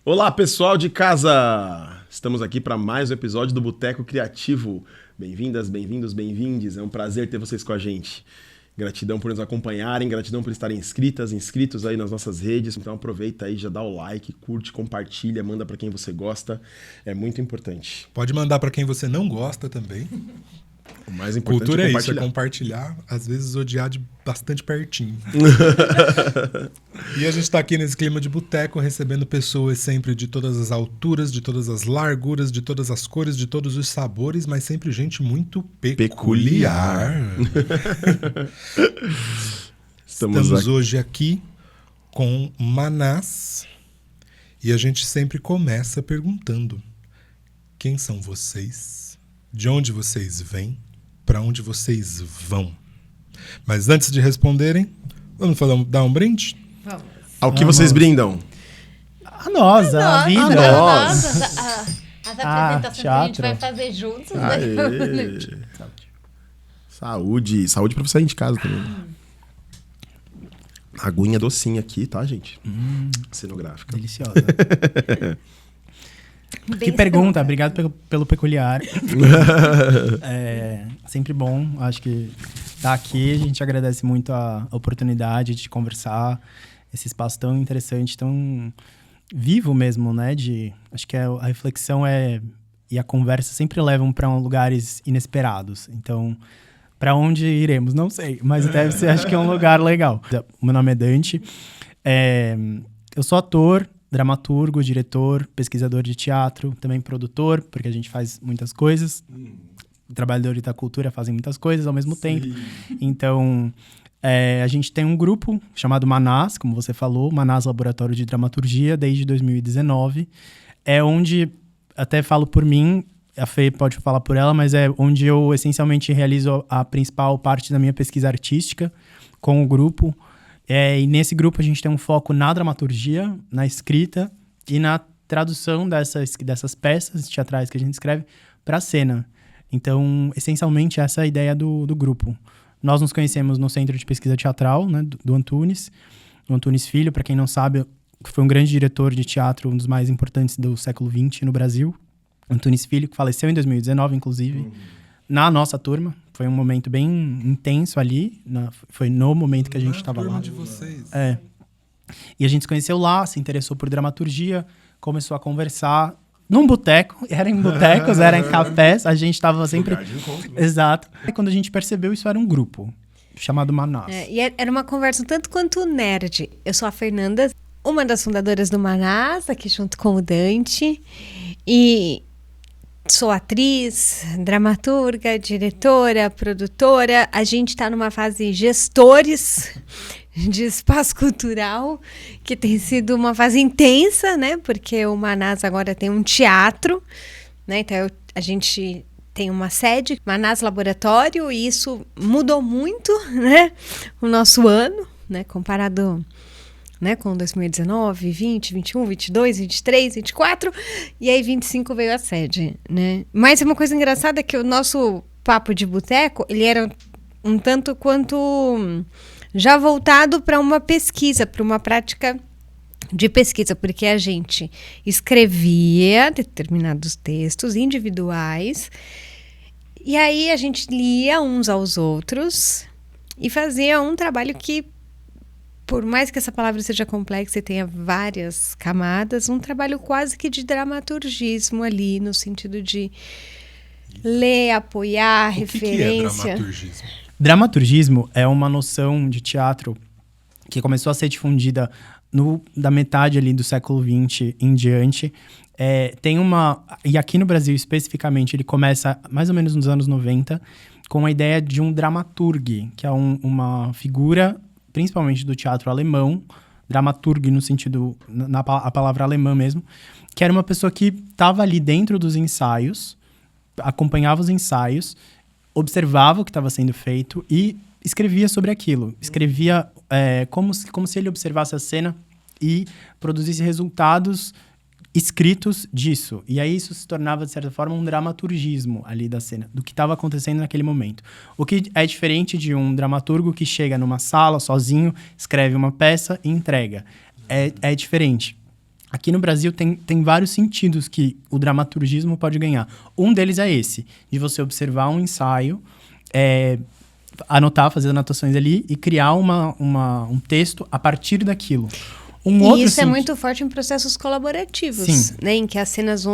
Olá, pessoal de casa! Estamos aqui para mais um episódio do Boteco Criativo. Bem-vindas, bem-vindos, bem-vindes. É um prazer ter vocês com a gente. Gratidão por nos acompanharem, gratidão por estarem inscritos aí nas nossas redes. Então aproveita aí, já dá o like, curte, compartilha, manda para quem você gosta. É muito importante. Pode mandar para quem você não gosta também. O mais importante Cultura é isso, é compartilhar, às vezes odiar de bastante pertinho. E a gente tá aqui nesse clima de boteco, recebendo pessoas sempre de todas as alturas, de todas as larguras, de todas as cores, de todos os sabores, mas sempre gente muito peculiar. Estamos hoje aqui com Manás e a gente sempre começa perguntando: quem são vocês? De onde vocês vêm? Para onde vocês vão? Mas antes de responderem, vamos dar um brinde? Vamos. Ao que vocês brindam? A nós, a vida. As apresentações que a gente vai fazer juntos. Né? Saúde. Saúde pra você sair de casa também. Aguinha docinha aqui, tá, gente? Cenográfica. Deliciosa. Que pergunta, obrigado pelo peculiar. É sempre bom, acho que estar aqui, a gente agradece muito a oportunidade de conversar, esse espaço tão interessante, tão vivo mesmo, né? Acho que a reflexão e a conversa sempre levam para lugares inesperados. Então, para onde iremos? Não sei, mas deve ser, acho que é um lugar legal. Meu nome é Dante, eu sou ator, dramaturgo, diretor, pesquisador de teatro, também produtor, porque a gente faz muitas coisas. Trabalhadores da cultura fazem muitas coisas ao mesmo tempo. Então, a gente tem um grupo chamado Manás, como você falou, Manás Laboratório de Dramaturgia, desde 2019. É onde, até falo por mim, a Fê pode falar por ela, mas é onde eu essencialmente realizo a principal parte da minha pesquisa artística com o grupo. E nesse grupo a gente tem um foco na dramaturgia, na escrita e na tradução dessas peças teatrais que a gente escreve para a cena. Então, essencialmente, essa é a ideia do grupo. Nós nos conhecemos no Centro de Pesquisa Teatral, né, do Antunes. O Antunes Filho, para quem não sabe, foi um grande diretor de teatro, um dos mais importantes do século XX no Brasil. Antunes Filho, que faleceu em 2019, inclusive, na nossa turma. Foi um momento bem intenso ali. Foi no momento que a gente estava lá. De vocês. E a gente se conheceu lá, se interessou por dramaturgia, começou a conversar num boteco. Era em botecos, era em cafés. A gente estava sempre... Lugar de encontro, né? Exato. E quando a gente percebeu, isso era um grupo chamado Manás. E era uma conversa um tanto quanto nerd. Eu sou a Fernanda, uma das fundadoras do Manás, aqui junto com o Dante. E... sou atriz, dramaturga, diretora, produtora. A gente está numa fase gestores de espaço cultural, que tem sido uma fase intensa, né? Porque o Manás agora tem um teatro, né? Então a gente tem uma sede, Manás Laboratório, e isso mudou muito, né? O nosso ano, né? Comparado... né, com 2019, 20, 21, 22, 23, 24, e aí 25 veio a sede, né? Mas é uma coisa engraçada que o nosso papo de boteco, ele era um tanto quanto já voltado para uma pesquisa, para uma prática de pesquisa, porque a gente escrevia determinados textos individuais, e aí a gente lia uns aos outros e fazia um trabalho que, por mais que essa palavra seja complexa e tenha várias camadas, um trabalho quase que de dramaturgismo ali, no sentido de ler, apoiar, referência. Que é dramaturgismo? Dramaturgismo é uma noção de teatro que começou a ser difundida da metade ali do século XX em diante. E aqui no Brasil, especificamente, ele começa mais ou menos nos anos 90, com a ideia de um dramaturg, que é uma figura... principalmente do teatro alemão, dramaturg no sentido, a palavra alemã mesmo, que era uma pessoa que estava ali dentro dos ensaios, acompanhava os ensaios, observava o que estava sendo feito e escrevia sobre aquilo. Escrevia como se ele observasse a cena e produzisse resultados escritos disso. E aí isso se tornava, de certa forma, um dramaturgismo ali da cena, do que estava acontecendo naquele momento. O que é diferente de um dramaturgo que chega numa sala sozinho, escreve uma peça e entrega. É diferente. Aqui no Brasil tem vários sentidos que o dramaturgismo pode ganhar. Um deles é esse, de você observar um ensaio, anotar, fazer anotações ali e criar um texto a partir daquilo. E isso é muito forte em processos colaborativos, né? Em que as cenas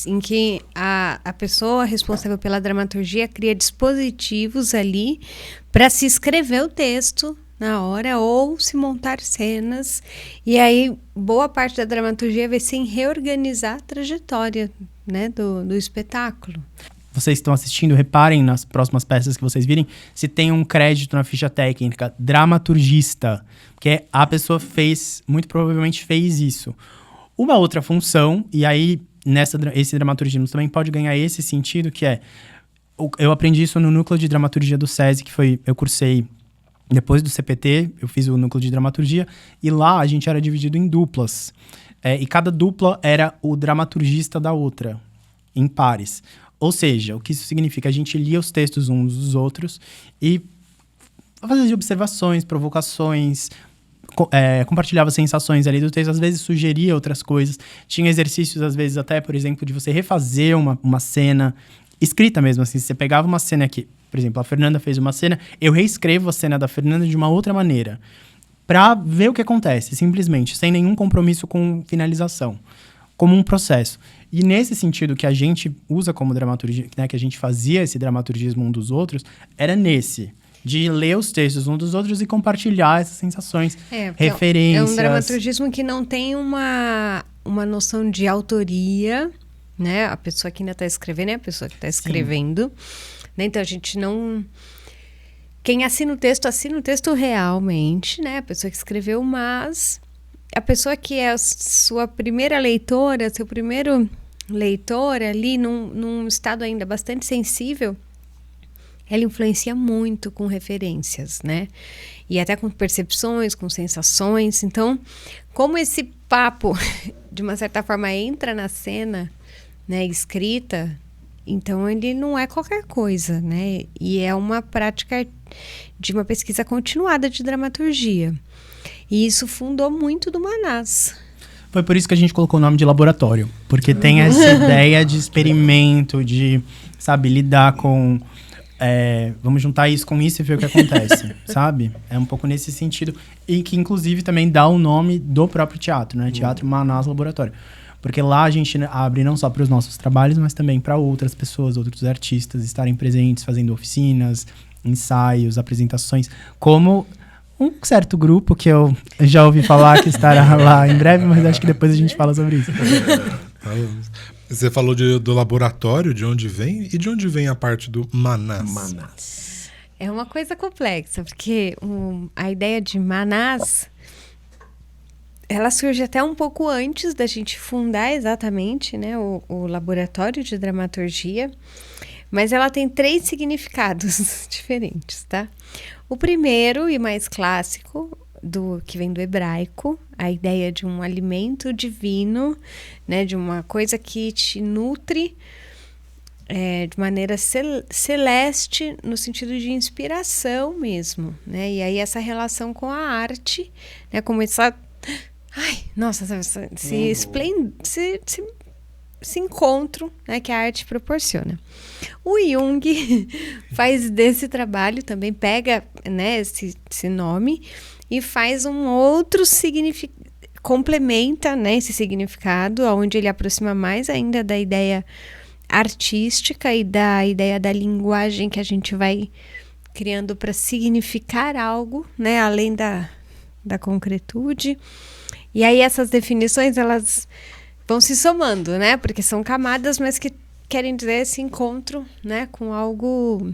em que a pessoa responsável pela dramaturgia cria dispositivos ali para se escrever o texto na hora ou se montar cenas. E aí, boa parte da dramaturgia vai ser em reorganizar a trajetória, né, do espetáculo. Vocês estão assistindo, reparem nas próximas peças que vocês virem, se tem um crédito na ficha técnica, dramaturgista, porque a pessoa muito provavelmente fez isso. Uma outra função, e aí esse dramaturgismo também pode ganhar esse sentido, que eu aprendi isso no núcleo de dramaturgia do SESI, eu cursei depois do CPT, eu fiz o núcleo de dramaturgia, e lá a gente era dividido em duplas. E cada dupla era o dramaturgista da outra, em pares. Ou seja, o que isso significa? A gente lia os textos uns dos outros e fazia observações, provocações, compartilhava sensações ali do texto, às vezes sugeria outras coisas. Tinha exercícios, às vezes, até, por exemplo, de você refazer uma cena, escrita mesmo, assim. Você pegava uma cena aqui, por exemplo, a Fernanda fez uma cena, eu reescrevo a cena da Fernanda de uma outra maneira, para ver o que acontece, simplesmente, sem nenhum compromisso com finalização, como um processo. E nesse sentido que a gente usa como dramaturgia, né, que a gente fazia esse dramaturgismo um dos outros, era nesse, de ler os textos um dos outros e compartilhar essas sensações, referências. É um dramaturgismo que não tem uma noção de autoria, né? A pessoa que ainda está escrevendo é a pessoa que está escrevendo. Né? Então, a gente não... Quem assina o texto realmente, né? A pessoa que escreveu, mas a pessoa que é a sua primeira leitora, seu primeiro leitor ali, num estado ainda bastante sensível, ela influencia muito com referências, né? E até com percepções, com sensações. Então, como esse papo, de uma certa forma, entra na cena, né, escrita, então ele não é qualquer coisa, né? E é uma prática de uma pesquisa continuada de dramaturgia. E isso fundou muito do Manás. Foi por isso que a gente colocou o nome de laboratório. Porque tem essa ideia de experimento, de, sabe, lidar com... vamos juntar isso com isso e ver o que acontece, sabe? É um pouco nesse sentido. E que, inclusive, também dá o nome do próprio teatro, né? Teatro Manás Laboratório. Porque lá a gente abre não só para os nossos trabalhos, mas também para outras pessoas, outros artistas estarem presentes, fazendo oficinas, ensaios, apresentações. Como um certo grupo que eu já ouvi falar que estará lá em breve, mas acho que depois a gente fala sobre isso. Você falou do laboratório, de onde vem? E de onde vem a parte do Manás? É uma coisa complexa, porque a ideia de Manás, ela surge até um pouco antes da gente fundar exatamente, né, o laboratório de dramaturgia, mas ela tem 3 significados diferentes, tá? O primeiro e mais clássico, que vem do hebraico, a ideia de um alimento divino, né, de uma coisa que te nutre de maneira celeste, no sentido de inspiração mesmo, né? E aí essa relação com a arte, né, como essa... esse encontro, né, que a arte proporciona. O Jung faz desse trabalho também, pega, né, esse nome e faz um outro significado, complementa, né, esse significado, onde ele aproxima mais ainda da ideia artística e da ideia da linguagem que a gente vai criando para significar algo, né, além da concretude. E aí essas definições, elas vão se somando, né? Porque são camadas, mas que querem dizer esse encontro, né, com algo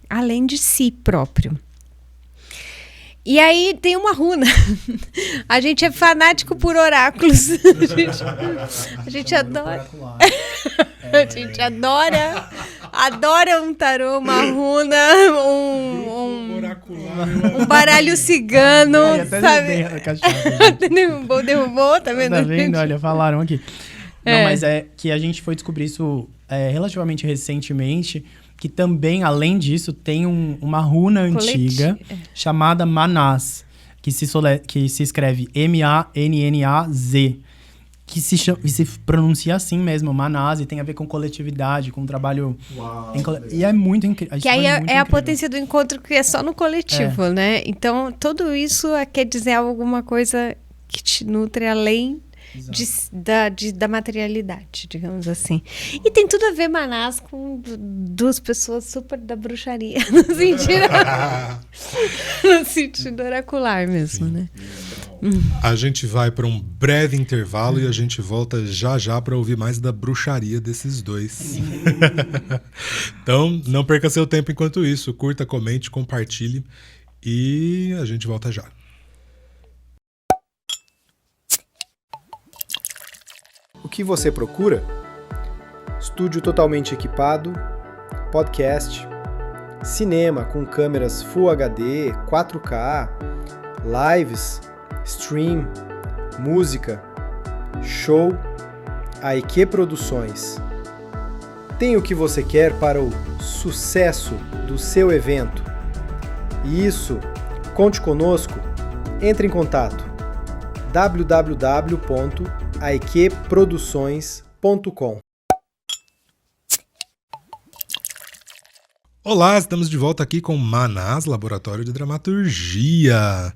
além de si próprio. E aí tem uma runa. A gente é fanático por oráculos. A gente adora. A gente adora um tarô, uma runa, um baralho cigano, sabe? Derrubou, tá vendo? Tá vendo? Olha, falaram aqui. Não, mas é que a gente foi descobrir isso relativamente recentemente, que também, além disso, tem uma runa antiga chamada Manás, que se escreve M-A-N-N-A-Z. que se pronuncia assim mesmo, Manás, e tem a ver com coletividade, com trabalho... E é muito incrível. Que aí é a potência do encontro que é só no coletivo, né? Então, tudo isso quer dizer alguma coisa que te nutre além da materialidade, digamos assim. E tem tudo a ver, Manás, com duas pessoas super da bruxaria, no sentido oracular mesmo, né? A gente vai para um breve intervalo e a gente volta já para ouvir mais da bruxaria desses dois. Então, não perca seu tempo enquanto isso. Curta, comente, compartilhe e a gente volta já. O que você procura? Estúdio totalmente equipado, podcast, cinema com câmeras Full HD, 4K, lives, stream, música, show, a EQ Produções. Tem o que você quer para o sucesso do seu evento? E isso, conte conosco, entre em contato www.aeqproduções.com. Olá, estamos de volta aqui com Manás, Laboratório de Dramaturgia.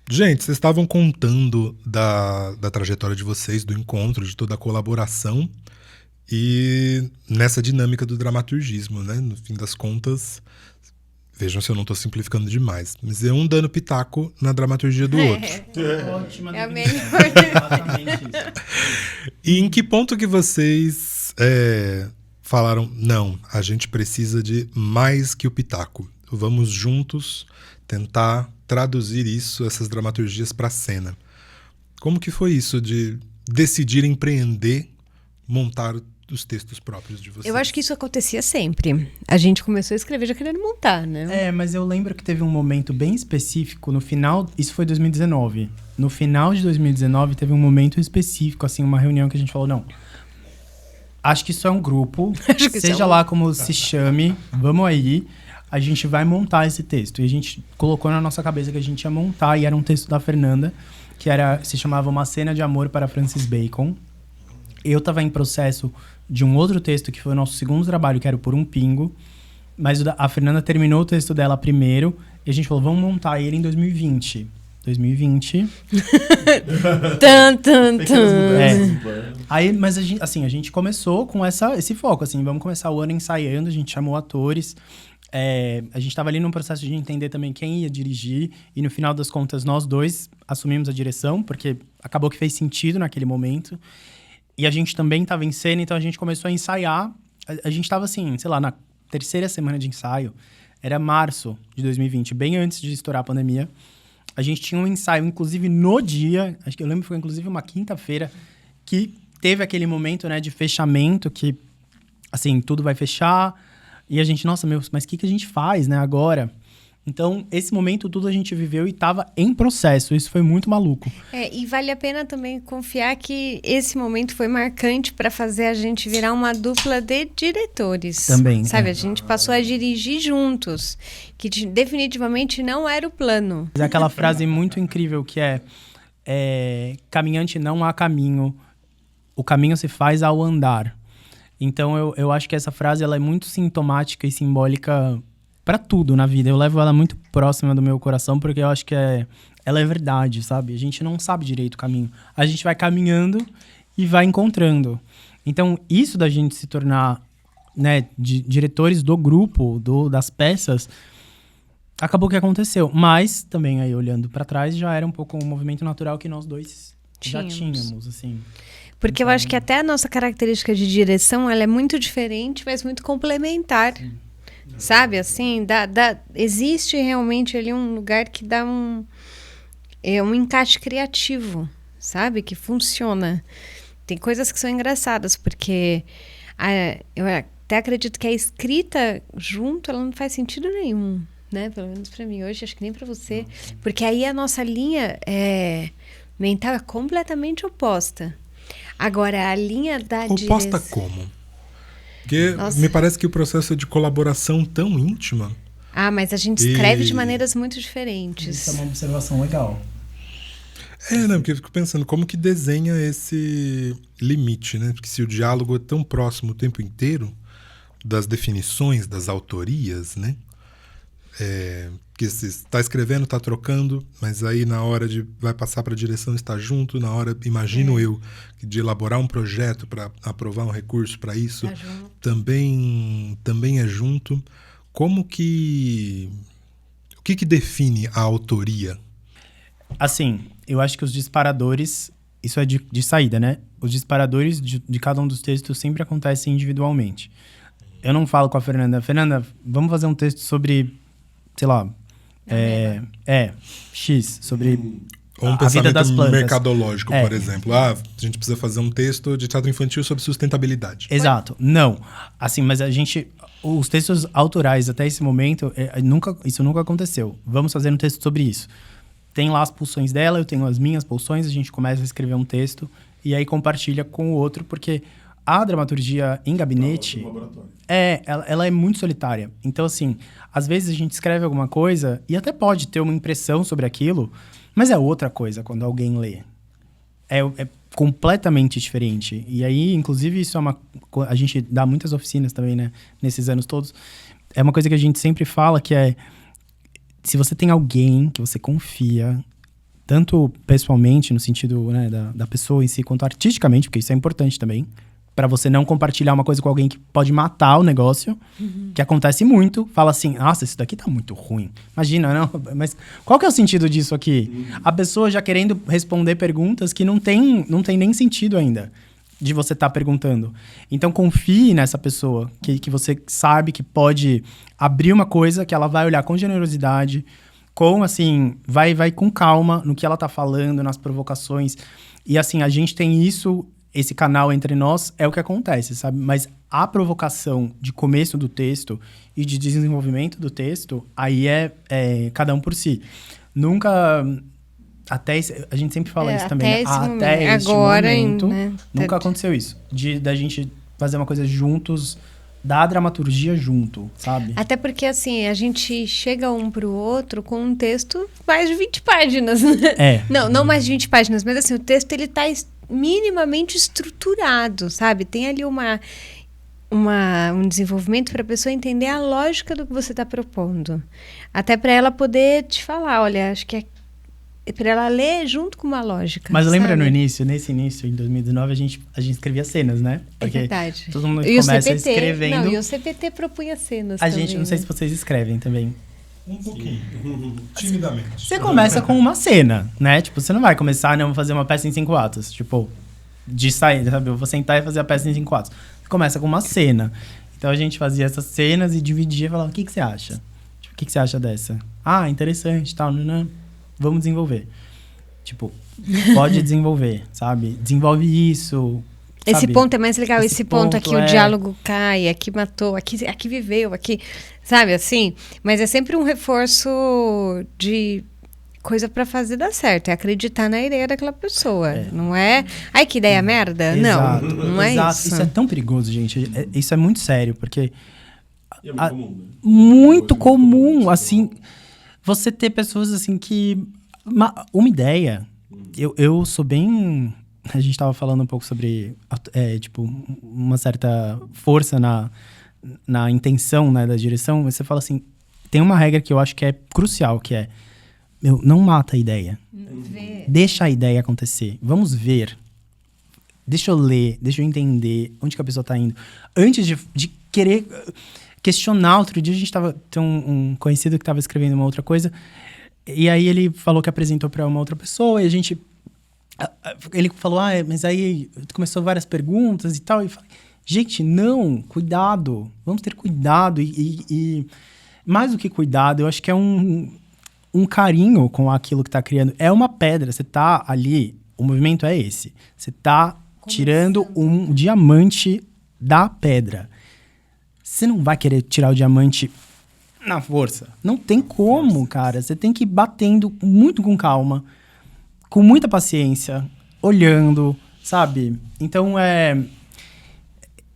Gente, vocês estavam contando da trajetória de vocês, do encontro, de toda a colaboração e nessa dinâmica do dramaturgismo, né? No fim das contas, vejam se eu não estou simplificando demais, mas é um dando pitaco na dramaturgia do outro. Ótima É a definição. melhor. Exatamente isso. E em que ponto que vocês falaram, não, a gente precisa de mais que o pitaco. Vamos juntos tentar traduzir essas dramaturgias para a cena. Como que foi isso de decidir empreender, montar os textos próprios de vocês? Eu acho que isso acontecia sempre. A gente começou a escrever já querendo montar, né? Mas eu lembro que teve um momento bem específico no final, isso foi 2019. No final de 2019 teve um momento específico, assim, uma reunião que a gente falou, não, acho que isso é um grupo, seja lá como se chame, vamos aí, a gente vai montar esse texto. E a gente colocou na nossa cabeça que a gente ia montar, e era um texto da Fernanda, que se chamava Uma Cena de Amor para Francis Bacon. Eu estava em processo de um outro texto, que foi o nosso segundo trabalho, que era o Por um Pingo, mas a Fernanda terminou o texto dela primeiro, e a gente falou, vamos montar ele em 2020. 2020. Tan, tan, tan. Aí, mas a gente começou com esse foco, assim, vamos começar o ano ensaiando, a gente chamou atores, a gente estava ali num processo de entender também quem ia dirigir, e no final das contas nós dois assumimos a direção, porque acabou que fez sentido naquele momento, e a gente também estava em cena, então a gente começou a ensaiar, a gente estava assim, sei lá, na terceira semana de ensaio, era março de 2020, bem antes de estourar a pandemia. A gente tinha um ensaio, inclusive no dia, acho que eu lembro que foi inclusive uma quinta-feira, que teve aquele momento, né, de fechamento, que, assim, tudo vai fechar, e a gente, nossa, mas o que a gente faz, né, agora? Então, esse momento tudo a gente viveu e estava em processo, isso foi muito maluco. E vale a pena também confiar que esse momento foi marcante para fazer a gente virar uma dupla de diretores. Também. Sabe, a gente passou a dirigir juntos, que definitivamente não era o plano. Mas aquela frase muito incrível que caminhante não há caminho, o caminho se faz ao andar. Então, eu acho que essa frase ela é muito sintomática e simbólica para tudo na vida. Eu levo ela muito próxima do meu coração, porque eu acho que ela é verdade, sabe? A gente não sabe direito o caminho. A gente vai caminhando e vai encontrando. Então, isso da gente se tornar, né, diretores do grupo, das peças, acabou que aconteceu. Mas, também, aí olhando para trás, já era um pouco um movimento natural que nós dois já tínhamos, assim. Porque eu acho que até a nossa característica de direção, ela é muito diferente, mas muito complementar. Sabe, assim, existe realmente ali um lugar que dá um encaixe criativo, sabe, que funciona. Tem coisas que são engraçadas, porque eu até acredito que a escrita junto, ela não faz sentido nenhum, né, pelo menos para mim hoje, acho que nem para você, porque aí a nossa linha mental é completamente oposta. Agora, a linha da direção... Oposta como? Porque me parece que o processo é de colaboração tão íntima. Mas a gente escreve de maneiras muito diferentes. Isso é uma observação legal. Não, porque eu fico pensando como que desenha esse limite, né? Porque se o diálogo é tão próximo o tempo inteiro das definições, das autorias, né? Que você está escrevendo, está trocando, mas aí na hora de vai passar para a direção, está junto, na hora, imagino eu, de elaborar um projeto para aprovar um recurso para isso, também é junto. Como que... O que define a autoria? Assim, eu acho que os disparadores, isso é de saída, né? Os disparadores de cada um dos textos sempre acontecem individualmente. Eu não falo com a Fernanda, vamos fazer um texto sobre, sei lá, X, sobre Ou um a vida das pensamento plantas. mercadológico, por exemplo. A gente precisa fazer um texto de teatro infantil sobre sustentabilidade. Exato. Não. Assim, mas os textos autorais até esse momento, isso nunca aconteceu. Vamos fazer um texto sobre isso. Tem lá as pulsões dela, eu tenho as minhas pulsões, a gente começa a escrever um texto e aí compartilha com o outro, porque a dramaturgia em gabinete, ela é muito solitária. Então, assim, às vezes a gente escreve alguma coisa e até pode ter uma impressão sobre aquilo, mas é outra coisa quando alguém lê. É completamente diferente. E aí, inclusive, isso a gente dá muitas oficinas também, né? Nesses anos todos. É uma coisa que a gente sempre fala, que é... Se você tem alguém que você confia, tanto pessoalmente, no sentido, né, da pessoa em si, quanto artisticamente, porque isso é importante também, para você não compartilhar uma coisa com alguém que pode matar o negócio, que acontece muito. Fala assim, nossa, isso daqui tá muito ruim. Imagina, não, mas qual que é o sentido disso aqui? A pessoa já querendo responder perguntas que não tem nem sentido ainda de você estar perguntando. Então, confie nessa pessoa que você sabe que pode abrir uma coisa que ela vai olhar com generosidade, com, assim, vai com calma no que ela tá falando, nas provocações. E, assim, a gente tem isso, esse canal entre nós, é o que acontece, sabe? Mas a provocação de começo do texto e de desenvolvimento do texto, aí é cada um por si. Nunca... a gente sempre fala isso também, até esse momento, né? Nunca aconteceu isso. Da gente fazer uma coisa juntos, da dramaturgia junto, sabe? Até porque, assim, a gente chega um pro outro com um texto mais de 20 páginas, né? Não mais de 20 páginas, mas assim, o texto, ele tá minimamente estruturado, sabe? Tem ali um desenvolvimento para a pessoa entender a lógica do que você está propondo. Até para ela poder te falar, olha, acho que para ela ler junto com uma lógica. Mas lembra nesse início, em 2019, a gente escrevia cenas, né? Porque é verdade. Todo mundo começa escrevendo. E o CPT propunha cenas a também, gente, não sei se vocês escrevem também. Um pouquinho. Timidamente. Você começa com uma cena, né? Tipo, você não vai começar, vou fazer uma peça em 5 atos. Tipo, de sair, sabe? Eu vou sentar e fazer a peça em 5 atos. Você começa com uma cena. Então a gente fazia essas cenas e dividia e falava, o que você acha? Tipo, o que você acha dessa? Ah, interessante, tal, né? Vamos desenvolver. Tipo, pode desenvolver, sabe? Desenvolve isso. Esse sabe? ponto é mais legal, esse ponto aqui o diálogo cai, aqui matou, aqui viveu, aqui... Sabe, assim? Mas é sempre um reforço de coisa pra fazer dar certo. É acreditar na ideia daquela pessoa. Não é... Ai, que ideia merda. Exato, não é isso. Isso é tão perigoso, gente. Isso é muito sério, porque... E é muito comum, né? Muito comum, assim... Você ter pessoas, assim, que... Uma ideia... Eu sou bem... A gente estava falando um pouco sobre, tipo, uma certa força na intenção, né, da direção. Você fala assim... Tem uma regra que eu acho que é crucial, que é... não mata a ideia. Deixa a ideia acontecer. Vamos ver. Deixa eu ler, deixa eu entender onde que a pessoa está indo. Antes de querer... questionar. Outro dia a gente tem um conhecido que estava escrevendo uma outra coisa, e aí ele falou que apresentou para uma outra pessoa, e ele falou, mas aí começou várias perguntas e tal, e eu falei, gente, não, cuidado, vamos ter cuidado, e mais do que cuidado, eu acho que é um carinho com aquilo que está criando. É uma pedra, você está ali, o movimento é esse, você está tirando um diamante da pedra. Você não vai querer tirar o diamante na força. Não tem como, cara. Você tem que ir batendo muito com calma, com muita paciência, olhando, sabe? Então,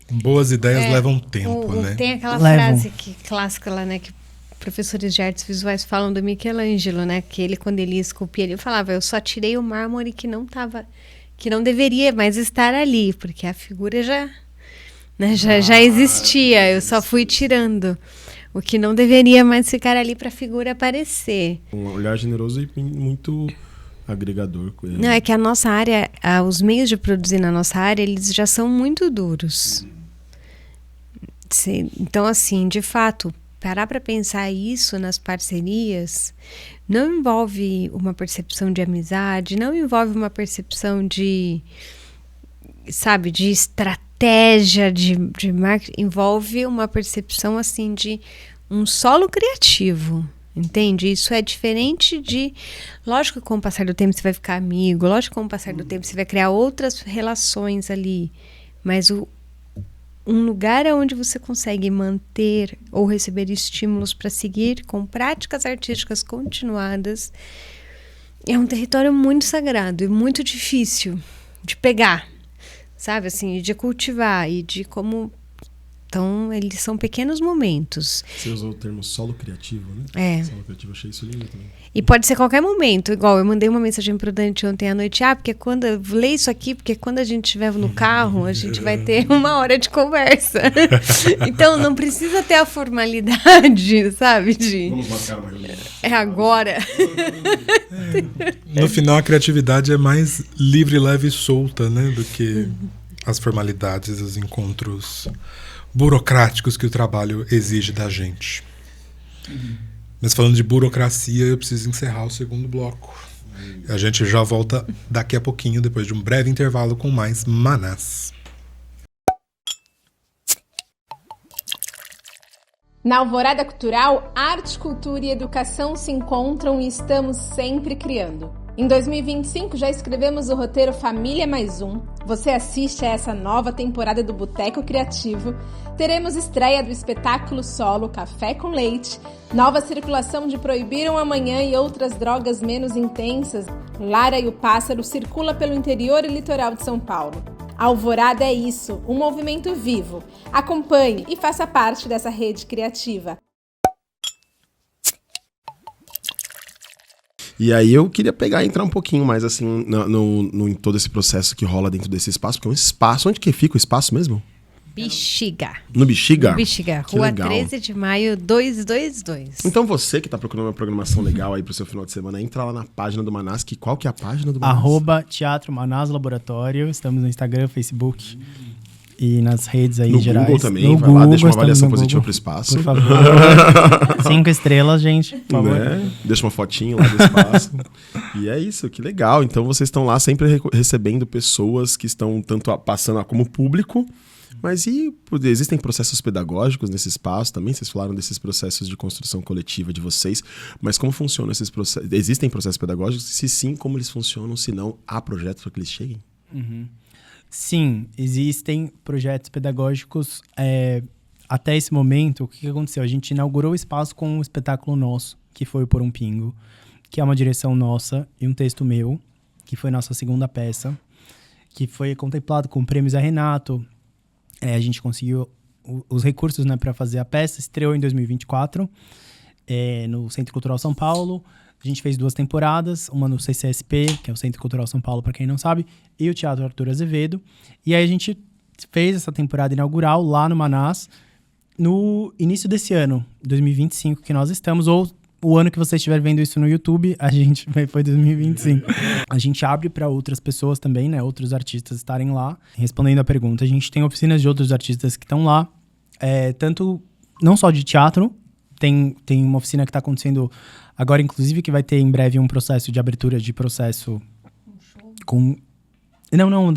Boas ideias levam tempo, né? Tem aquela frase clássica lá, né? Que professores de artes visuais falam do Michelangelo, né? Que ele, quando ele esculpia, ele falava, eu só tirei o mármore que não deveria mais estar ali, porque a figura já existia, eu só fui tirando o que não deveria mais ficar ali para a figura aparecer. Um olhar generoso e muito agregador. Não, é que a nossa área, os meios de produzir na nossa área, eles já são muito duros. Então, assim, de fato, parar para pensar isso nas parcerias não envolve uma percepção de amizade, não envolve uma percepção de estratégia, de marketing, envolve uma percepção, assim, de um solo criativo. Entende? Isso é diferente de... Lógico que com o passar do tempo você vai ficar amigo, lógico que com o passar do tempo você vai criar outras relações ali, mas um lugar onde você consegue manter ou receber estímulos para seguir com práticas artísticas continuadas é um território muito sagrado e muito difícil de pegar, sabe? Assim, de cultivar e de como... Então, eles são pequenos momentos. Você usou o termo solo criativo, né? É. Solo criativo, achei isso lindo também. E pode ser qualquer momento. Igual, eu mandei uma mensagem pro Dante ontem à noite. Porque quando... Eu leio isso aqui, porque quando a gente estiver no carro, a gente vai ter 1 hora de conversa. Então, não precisa ter a formalidade, sabe? Vamos marcar uma reunião. É agora. No final, a criatividade é mais livre, leve e solta, né? Do que as formalidades, os encontros burocráticos que o trabalho exige da gente. Mas falando de burocracia, eu preciso encerrar o segundo bloco. A gente já volta daqui a pouquinho, depois de um breve intervalo com mais Manás. Na Alvorada Cultural, arte, cultura e educação se encontram e estamos sempre criando. Em 2025 já escrevemos o roteiro Família Mais Um. Você assiste a essa nova temporada do Boteco Criativo. Teremos estreia do espetáculo solo Café com Leite, nova circulação de Proibiram Amanhã e outras drogas menos intensas. Lara e o Pássaro circula pelo interior e litoral de São Paulo. A Alvorada é isso, um movimento vivo. Acompanhe e faça parte dessa rede criativa. E aí eu queria entrar um pouquinho mais assim em todo esse processo que rola dentro desse espaço, porque é um espaço, onde que fica o espaço mesmo? Bexiga. No Bexiga? Bexiga, Que Rua legal. 13 de maio, 222. Então você que tá procurando uma programação legal aí pro seu final de semana, entra lá na página do Manás, qual que é a página do Manás? @Teatro Manás Laboratório, estamos no Instagram, Facebook e nas redes aí no gerais. Google também, no vai Google, lá, deixa uma estamos avaliação no positiva Google, pro espaço. por favor. 5 estrelas, gente, por favor. Né? Deixa uma fotinho lá do espaço. E é isso, que legal. Então vocês estão lá sempre recebendo pessoas que estão tanto passando como público, mas existem processos pedagógicos nesse espaço também? Vocês falaram desses processos de construção coletiva de vocês, mas como funcionam esses processos? Existem processos pedagógicos? Se sim, como eles funcionam? Se não, há projetos para que eles cheguem? Sim, existem projetos pedagógicos. Até esse momento, o que aconteceu? A gente inaugurou o espaço com um espetáculo nosso, que foi o Por um Pingo, que é uma direção nossa e um texto meu, que foi nossa segunda peça, que foi contemplado com prêmios a Renato. A gente conseguiu os recursos, né, para fazer a peça, estreou em 2024, no Centro Cultural São Paulo. A gente fez 2 temporadas, uma no CCSP, que é o Centro Cultural São Paulo, para quem não sabe, e o Teatro Arthur Azevedo. E aí a gente fez essa temporada inaugural lá no Manás, no início desse ano, 2025, que nós estamos, ou o ano que você estiver vendo isso no YouTube, foi 2025. A gente abre para outras pessoas também, né? Outros artistas estarem lá. Respondendo a pergunta, a gente tem oficinas de outros artistas que estão lá, tanto não só de teatro, tem uma oficina que está acontecendo agora, inclusive, que vai ter em breve um processo de abertura de processo com... Não,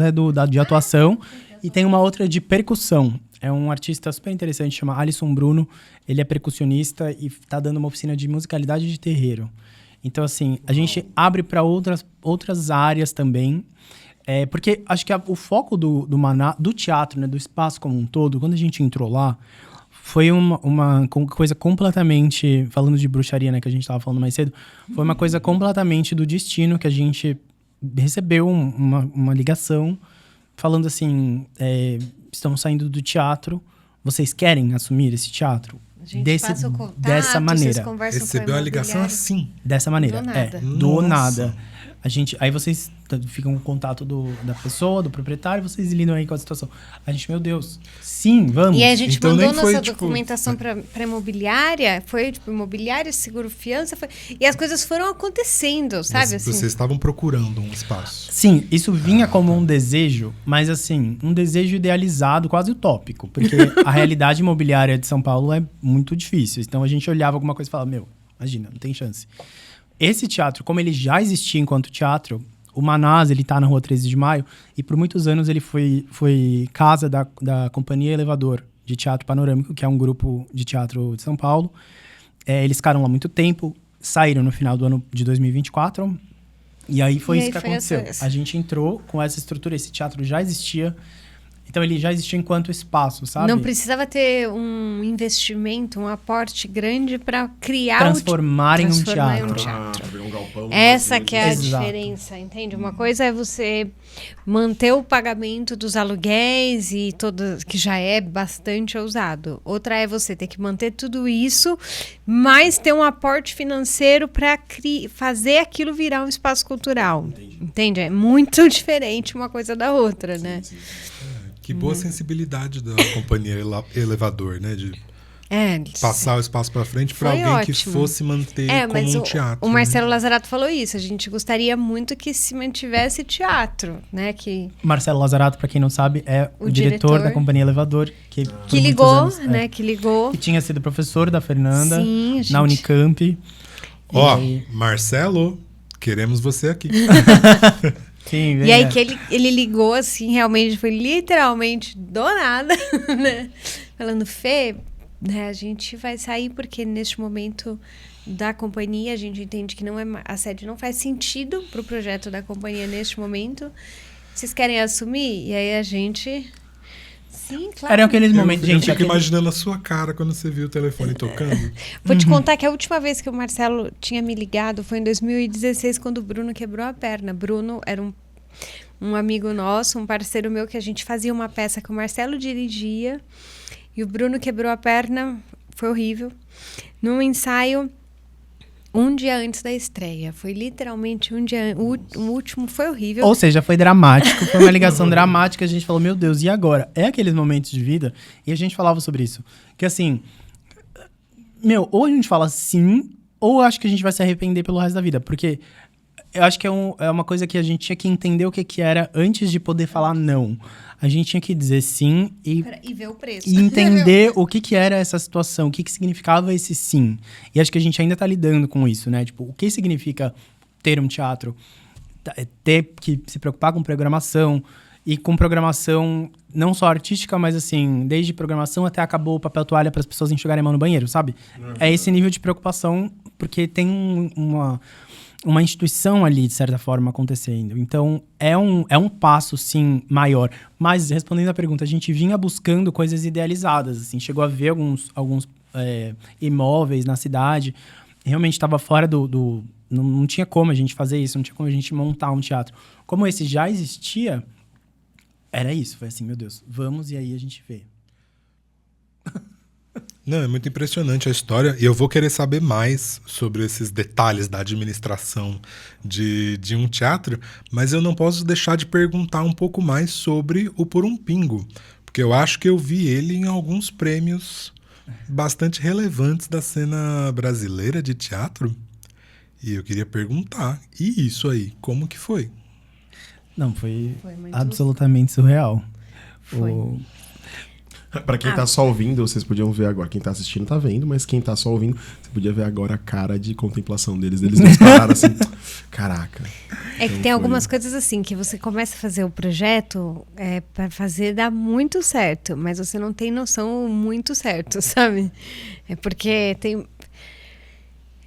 de atuação. E tem uma outra de percussão. É um artista super interessante, chama Alisson Bruno. Ele é percussionista e está dando uma oficina de musicalidade de terreiro. Então, assim, a gente abre para outras áreas também. Porque acho que o foco do teatro, né, do espaço como um todo, quando a gente entrou lá, foi uma coisa completamente... Falando de bruxaria, né, que a gente estava falando mais cedo, foi uma coisa completamente do destino, que a gente recebeu uma ligação falando assim... estamos saindo do teatro, vocês querem assumir esse teatro? A gente passa o contato, dessa maneira. vocês conversam Recebeu com a ligação assim. Dessa maneira. Do nada. Do Nossa. nada. Aí vocês ficam com contato da pessoa, do proprietário, vocês lidam aí com a situação. A gente, meu Deus, sim, vamos. E aí a gente Então mandou nem foi, nossa tipo, documentação para imobiliária, foi tipo imobiliária, seguro fiança, e as coisas foram acontecendo, sabe? Mas Assim. vocês estavam procurando um espaço. Sim, isso vinha como um desejo, mas assim, um desejo idealizado, quase utópico. Porque a realidade imobiliária de São Paulo é muito difícil. Então a gente olhava alguma coisa e falava, meu, imagina, não tem chance. Esse teatro, como ele já existia enquanto teatro, o Manás, ele tá na Rua 13 de Maio, e por muitos anos ele foi casa da Companhia Elevador de Teatro Panorâmico, que é um grupo de teatro de São Paulo. Eles ficaram lá muito tempo, saíram no final do ano de 2024, e aí foi isso que aconteceu. A gente entrou com essa estrutura, esse teatro já existia, então ele já existia enquanto espaço, sabe? Não precisava ter um investimento, um aporte grande para criar transformar em um transformar teatro. Ver um galpão. Essa que é a Exato. diferença, entende? Uma coisa é você manter o pagamento dos aluguéis e todo, que já é bastante ousado. Outra é você ter que manter tudo isso, mas ter um aporte financeiro para fazer aquilo virar um espaço cultural. Entende? É muito diferente uma coisa da outra, né? Que boa sensibilidade da companhia elevador, né? De É, passar o espaço para frente para Foi alguém que ótimo. fosse manter como mas um teatro. o Marcelo né? Lazarato falou isso. A gente gostaria muito que se mantivesse teatro, né? Que Marcelo Lazarato, para quem não sabe, é o diretor diretor da Companhia Elevador, que por muitos ligou, anos, né? Que ligou. que tinha sido professor da Fernanda Sim, a gente- na Unicamp. Ó, E aí- Marcelo, queremos você aqui. Sim, E aí que ele ligou, assim, realmente foi literalmente do nada, né? Falando, Fê, né, a gente vai sair porque neste momento da companhia a gente entende que a sede não faz sentido pro projeto da companhia neste momento. Vocês querem assumir? E aí a gente... Sim, claro. Eram aqueles momentos, eu gente. fico aquele- imaginando a sua cara quando você viu o telefone tocando. Vou te contar que a última vez que o Marcelo tinha me ligado foi em 2016, quando o Bruno quebrou a perna. Bruno era um amigo nosso, um parceiro meu, que a gente fazia uma peça que o Marcelo dirigia. E o Bruno quebrou a perna, foi horrível. Num ensaio, um dia antes da estreia. Foi literalmente um dia... O último foi horrível. Ou seja, foi dramático, foi uma ligação dramática. A gente falou, meu Deus, e agora? É aqueles momentos de vida, e a gente falava sobre isso. Que assim, meu, ou a gente fala sim, ou acho que a gente vai se arrepender pelo resto da vida. Porque eu acho que é uma coisa que a gente tinha que entender o que era antes de poder falar não. A gente tinha que dizer sim e ver o preço. e entender o que era essa situação, o que significava esse sim. E acho que a gente ainda tá lidando com isso, né? Tipo, o que significa ter um teatro? Ter que se preocupar com programação, e com programação não só artística, mas assim, desde programação até acabou o papel toalha para as pessoas enxugarem a mão no banheiro, sabe? É esse nível de preocupação, porque tem uma instituição ali, de certa forma, acontecendo. Então, é um passo, sim, maior. Mas, respondendo à pergunta, a gente vinha buscando coisas idealizadas, assim. Chegou a ver alguns imóveis na cidade. Realmente estava fora não tinha como a gente fazer isso, não tinha como a gente montar um teatro. Como esse já existia, era isso. Foi assim, meu Deus, vamos e aí a gente vê. Não, é muito impressionante a história. E eu vou querer saber mais sobre esses detalhes da administração de um teatro, mas eu não posso deixar de perguntar um pouco mais sobre o Por um Pingo, porque eu acho que eu vi ele em alguns prêmios bastante relevantes da cena brasileira de teatro. E eu queria perguntar, e isso aí, como que foi? Não, foi muito- absolutamente surreal. Foi. Pra quem tá só ouvindo, vocês podiam ver agora. Quem tá assistindo tá vendo, mas quem tá só ouvindo, você podia ver agora a cara de contemplação deles. Eles não pararam assim. Caraca. É que tem algumas coisas assim, que você começa a fazer o projeto para fazer dar muito certo, mas você não tem noção muito certo, sabe? É porque tem...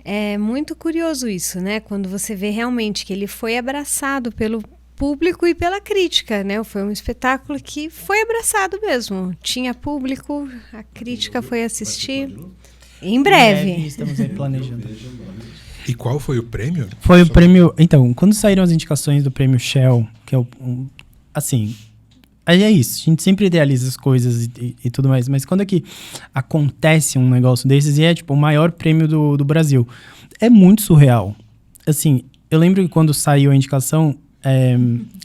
É muito curioso isso, né? Quando você vê realmente que ele foi abraçado pelo público e pela crítica, né? Foi um espetáculo que foi abraçado mesmo. Tinha público, a crítica foi assistir. Em breve. Estamos aí planejando. E qual foi o prêmio? Foi o prêmio... Então, quando saíram as indicações do prêmio Shell, que é assim... Aí é isso, a gente sempre idealiza as coisas e tudo mais, mas quando é que acontece um negócio desses e é tipo o maior prêmio do Brasil, é muito surreal. Assim, eu lembro que quando saiu a indicação,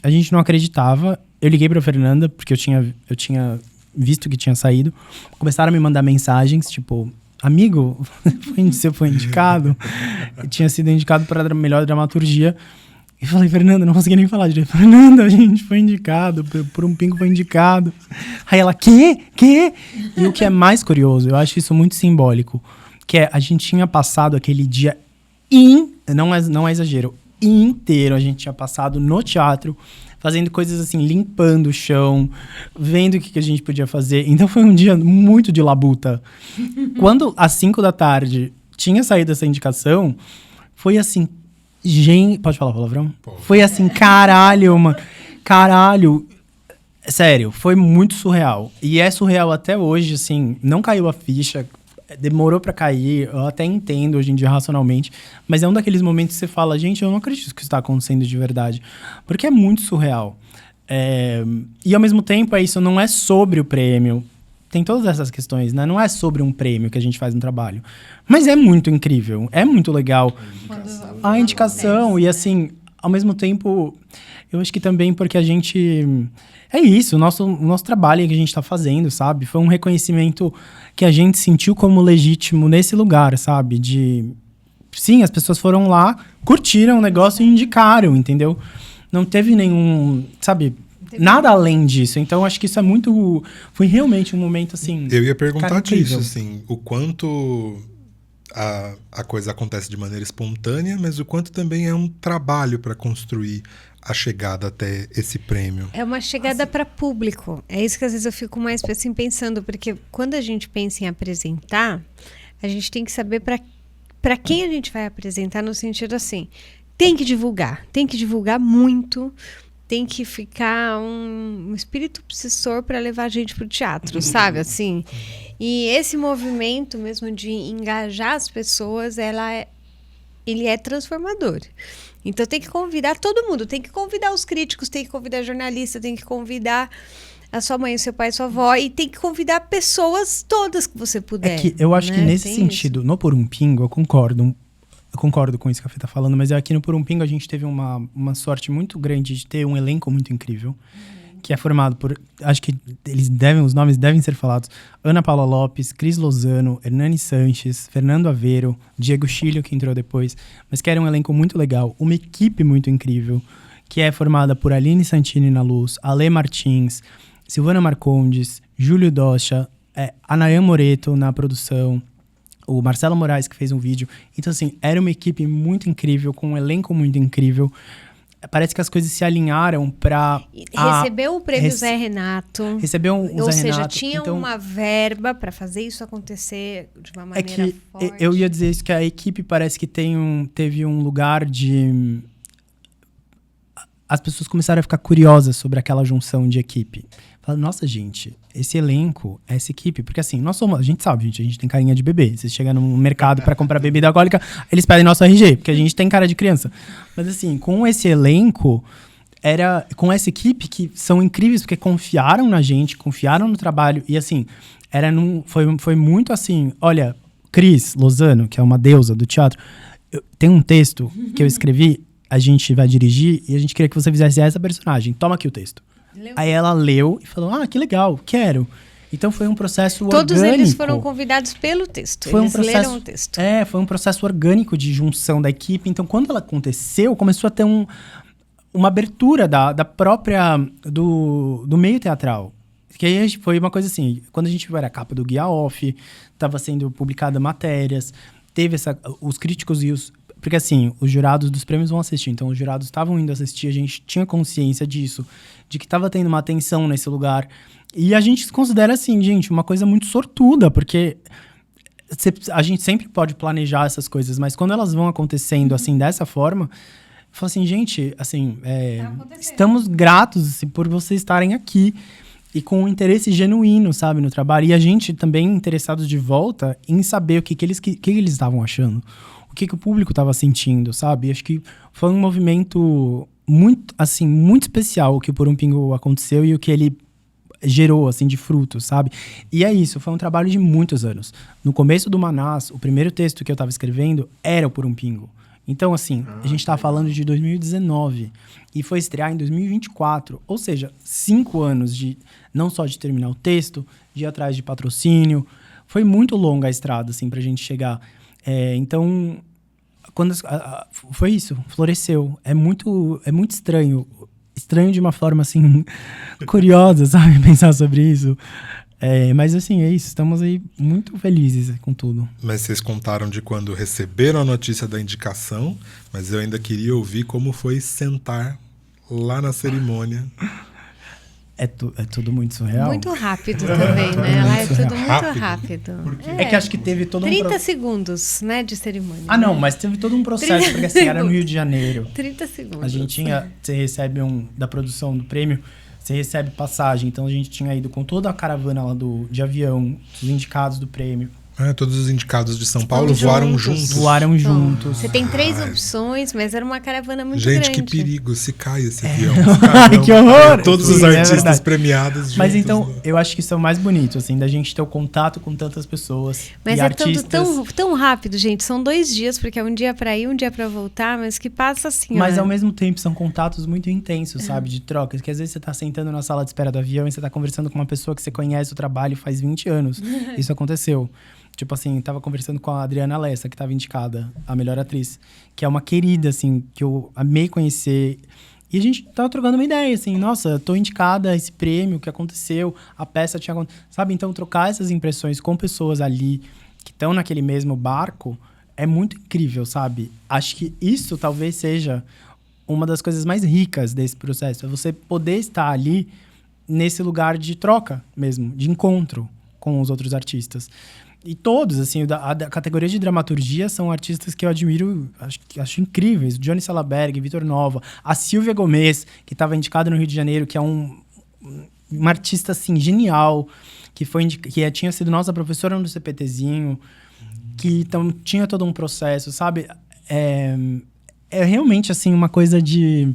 a gente não acreditava. Eu liguei pra Fernanda, porque eu tinha visto que tinha saído. Começaram a me mandar mensagens, tipo, amigo, você foi indicado? Eu tinha sido indicado para melhor dramaturgia. E falei, Fernanda, não consegui nem falar direito. Fernanda, a gente foi indicado, por um pingo foi indicado. Aí ela, quê? E o que é mais curioso, eu acho isso muito simbólico, que é, a gente tinha passado aquele dia não é exagero, inteiro a gente tinha passado no teatro, fazendo coisas assim, limpando o chão, vendo o que a gente podia fazer. Então foi um dia muito de labuta. Quando, às 5 da tarde, tinha saído essa indicação, foi assim... Gente, pode falar palavrão? Foi assim, caralho, mano. Caralho. Sério, foi muito surreal. E é surreal até hoje, assim, não caiu a ficha, demorou pra cair, eu até entendo hoje em dia racionalmente, mas é um daqueles momentos que você fala, gente, eu não acredito que isso tá acontecendo de verdade. Porque é muito surreal. E ao mesmo tempo, isso não é sobre o prêmio. Tem todas essas questões, né? Não é sobre um prêmio que a gente faz no trabalho. Mas é muito incrível, é muito legal. A indicação, e assim, ao mesmo tempo, eu acho que também porque a gente... É isso, o nosso trabalho que a gente tá fazendo, sabe? Foi um reconhecimento que a gente sentiu como legítimo nesse lugar, sabe? Sim, as pessoas foram lá, curtiram o negócio e indicaram, entendeu? Não teve nenhum, sabe... Nada além disso. Então, acho que isso é muito... Foi realmente um momento, assim... Eu ia perguntar disso, assim. O quanto a coisa acontece de maneira espontânea, mas o quanto também é um trabalho para construir a chegada até esse prêmio. É uma chegada para público. É isso que às vezes eu fico mais assim pensando, porque quando a gente pensa em apresentar, a gente tem que saber para quem a gente vai apresentar, no sentido assim, tem que divulgar muito... Tem que ficar um espírito obsessor para levar a gente para o teatro, sabe? Assim. E esse movimento mesmo de engajar as pessoas, ele é transformador. Então tem que convidar todo mundo, tem que convidar os críticos, tem que convidar jornalistas, tem que convidar a sua mãe, o seu pai, a sua avó, e tem que convidar pessoas todas que você puder. É que eu acho que nesse sentido, no Por um Pingo, eu concordo com isso que a Fê tá falando, mas aqui no Por um Pingo a gente teve uma sorte muito grande de ter um elenco muito incrível, que é formado por, acho que os nomes devem ser falados, Ana Paula Lopes, Cris Lozano, Hernani Sanches, Fernando Aveiro, Diego Chilio, que entrou depois, mas que era um elenco muito legal, uma equipe muito incrível, que é formada por Aline Santini na luz, Ale Martins, Silvana Marcondes, Júlio Docha, Anayan Moreto na produção, o Marcelo Moraes, que fez um vídeo. Então, assim, era uma equipe muito incrível, com um elenco muito incrível. Parece que as coisas se alinharam pra... Recebeu o prêmio Zé Renato. Recebeu o Zé Renato. Ou seja, tinha uma verba para fazer isso acontecer de uma maneira forte. Eu ia dizer isso, que a equipe parece que teve um lugar de... As pessoas começaram a ficar curiosas sobre aquela junção de equipe. Falaram, nossa, gente, esse elenco, essa equipe... Porque assim, a gente sabe, a gente tem carinha de bebê. Você chega no mercado pra comprar bebida alcoólica, eles pedem nosso RG, porque a gente tem cara de criança. Mas assim, com esse elenco, com essa equipe que são incríveis, porque confiaram na gente, confiaram no trabalho. E assim, foi muito assim... Olha, Cris Lozano, que é uma deusa do teatro, tem um texto que eu escrevi, a gente vai dirigir, e a gente queria que você fizesse essa personagem. Toma aqui o texto. Aí ela leu e falou, que legal, quero. Então foi um processo orgânico. Todos eles foram convidados pelo texto, eles leram o texto. Foi um processo orgânico de junção da equipe. Então quando ela aconteceu, começou a ter uma abertura da própria, do meio teatral. Que aí foi uma coisa assim, quando a gente viu a capa do Guia Off, estava sendo publicada matérias, teve os críticos e os... Porque assim, os jurados dos prêmios vão assistir, então os jurados estavam indo assistir, a gente tinha consciência disso, de que estava tendo uma atenção nesse lugar. E a gente se considera assim, gente, uma coisa muito sortuda, porque a gente sempre pode planejar essas coisas, mas quando elas vão acontecendo assim, dessa forma, fala assim, gente, assim, estamos gratos assim, por vocês estarem aqui e com um interesse genuíno, sabe, no trabalho. E a gente também interessados de volta em saber o que eles estavam achando. O que o público estava sentindo, sabe? Acho que foi um movimento muito, assim, muito especial o que o Por um Pingo aconteceu e o que ele gerou, assim, de frutos, sabe? E é isso, foi um trabalho de muitos anos. No começo do Manás, o primeiro texto que eu estava escrevendo era o Por um Pingo. Então, assim, a gente tá falando de 2019 e foi estrear em 2024. Ou seja, 5 anos de não só de terminar o texto, de ir atrás de patrocínio. Foi muito longa a estrada, assim, pra gente chegar. Então, quando foi isso, floresceu. É muito estranho. Estranho de uma forma, assim, curiosa, sabe? Pensar sobre isso. Mas assim, é isso. Estamos aí muito felizes com tudo. Mas vocês contaram de quando receberam a notícia da indicação, mas eu ainda queria ouvir como foi sentar lá na cerimônia. É tudo muito surreal. Muito rápido também, né? Lá é tudo muito rápido. É que acho que teve todo 30 segundos, né, de cerimônia. Ah, não, mas teve todo um processo, porque assim, era no Rio de Janeiro. 30 segundos. A gente tinha, você recebe da produção do prêmio, você recebe passagem, então a gente tinha ido com toda a caravana lá de avião, os indicados do prêmio. Todos os indicados de São Paulo voaram juntos. Voaram juntos. Você tem 3 opções, mas era uma caravana muito grande. Gente, que perigo se cai esse avião. Que horror! Todos os artistas premiados juntos. Mas então, eu acho que isso é o mais bonito, assim, da gente ter o contato com tantas pessoas. Mas e artistas. tão rápido, gente. São 2 dias, porque é um dia pra ir, um dia pra voltar, mas que passa assim, Mas ao mesmo tempo são contatos muito intensos, sabe? De trocas. Que às vezes você tá sentando na sala de espera do avião e você tá conversando com uma pessoa que você conhece o trabalho faz 20 anos. Isso aconteceu. Tipo assim, tava conversando com a Adriana Lessa, que tava indicada a melhor atriz. Que é uma querida, assim, que eu amei conhecer. E a gente tava trocando uma ideia, assim, nossa, tô indicada a esse prêmio, o que aconteceu, a peça tinha acontecido. Sabe, então trocar essas impressões com pessoas ali que estão naquele mesmo barco é muito incrível, sabe? Acho que isso talvez seja uma das coisas mais ricas desse processo. É você poder estar ali nesse lugar de troca mesmo, de encontro com os outros artistas. E todos, assim, a categoria de dramaturgia são artistas que eu admiro, acho incríveis. Johnny Salaberg, Vitor Nova, a Silvia Gomes, que estava indicada no Rio de Janeiro, que é uma artista, assim, genial, que tinha sido nossa professora no CPTzinho, que tinha todo um processo, sabe? É realmente, assim, uma coisa de...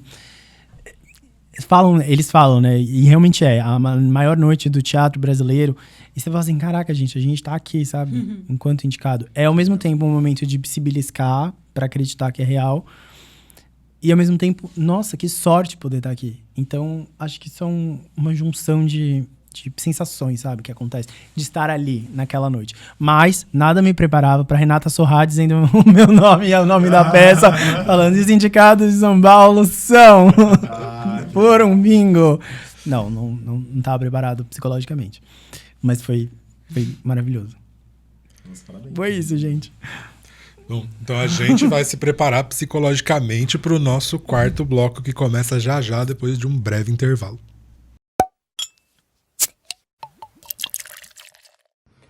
Eles falam, né? E realmente é a maior noite do teatro brasileiro. E você fala assim, caraca, gente, a gente tá aqui, sabe? Enquanto indicado. É ao mesmo tempo um momento de se beliscar pra acreditar que é real. E ao mesmo tempo, nossa, que sorte poder estar aqui. Então, acho que são uma junção de sensações, sabe? Que acontece. De estar ali naquela noite. Mas nada me preparava pra Renata Sorrá dizendo o meu nome e o nome da peça. Falando, os indicados de São Paulo são... Por um bingo. Não tava preparado psicologicamente. Mas foi maravilhoso. Foi isso, gente. Bom, então a gente vai se preparar psicologicamente para o nosso quarto bloco, que começa já depois de um breve intervalo.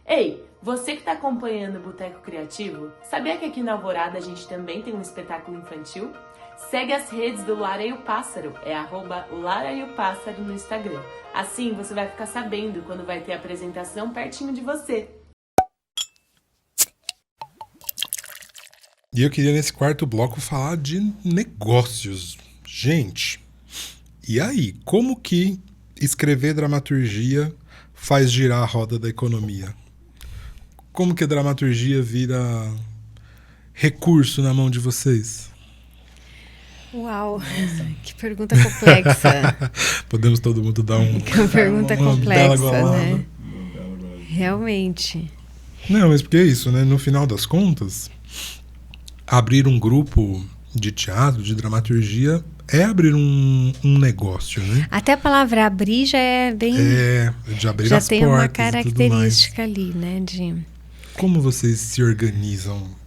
Ei, você que está acompanhando o Boteco Criativo, sabia que aqui na Alvorada a gente também tem um espetáculo infantil? Segue as redes do Lara e o Pássaro, é @Lara e o Pássaro no Instagram. Assim você vai ficar sabendo quando vai ter apresentação pertinho de você. E eu queria nesse quarto bloco falar de negócios. Gente, e aí, como que escrever dramaturgia faz girar a roda da economia? Como que a dramaturgia vira recurso na mão de vocês? Uau, que pergunta complexa. Podemos todo mundo dar uma pergunta complexa, né? Realmente. Não, mas porque é isso, né? No final das contas, abrir um grupo de teatro, de dramaturgia, é abrir um negócio, né? Até a palavra abrir já é bem... de abrir já as tem portas uma característica ali, né? Como vocês se organizam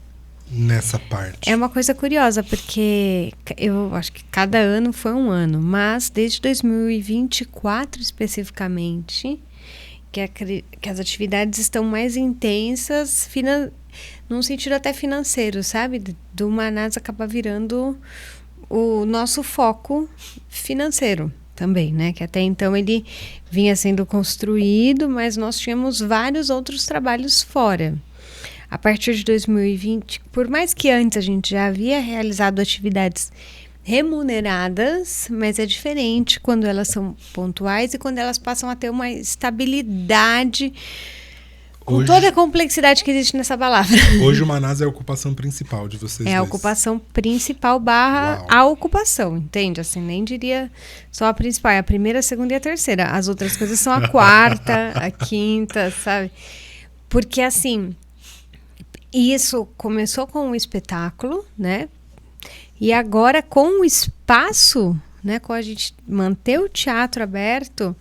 nessa parte? É uma coisa curiosa, porque eu acho que cada ano foi um ano, mas desde 2024 especificamente, que as atividades estão mais intensas, num sentido até financeiro, sabe? Do Manás acaba virando o nosso foco financeiro também, né? Que até então ele vinha sendo construído, mas nós tínhamos vários outros trabalhos fora. A partir de 2020, por mais que antes a gente já havia realizado atividades remuneradas, mas é diferente quando elas são pontuais e quando elas passam a ter uma estabilidade com toda a complexidade que existe nessa palavra. Hoje o Manás é a ocupação principal de vocês. É a dois. ocupação principal barra a ocupação, entende? Assim, nem diria só a principal, é a primeira, a segunda e a terceira. As outras coisas são a quarta, a quinta, sabe? Porque assim, isso começou com um espetáculo, né? E agora com o espaço, né? Com a gente manter o teatro aberto,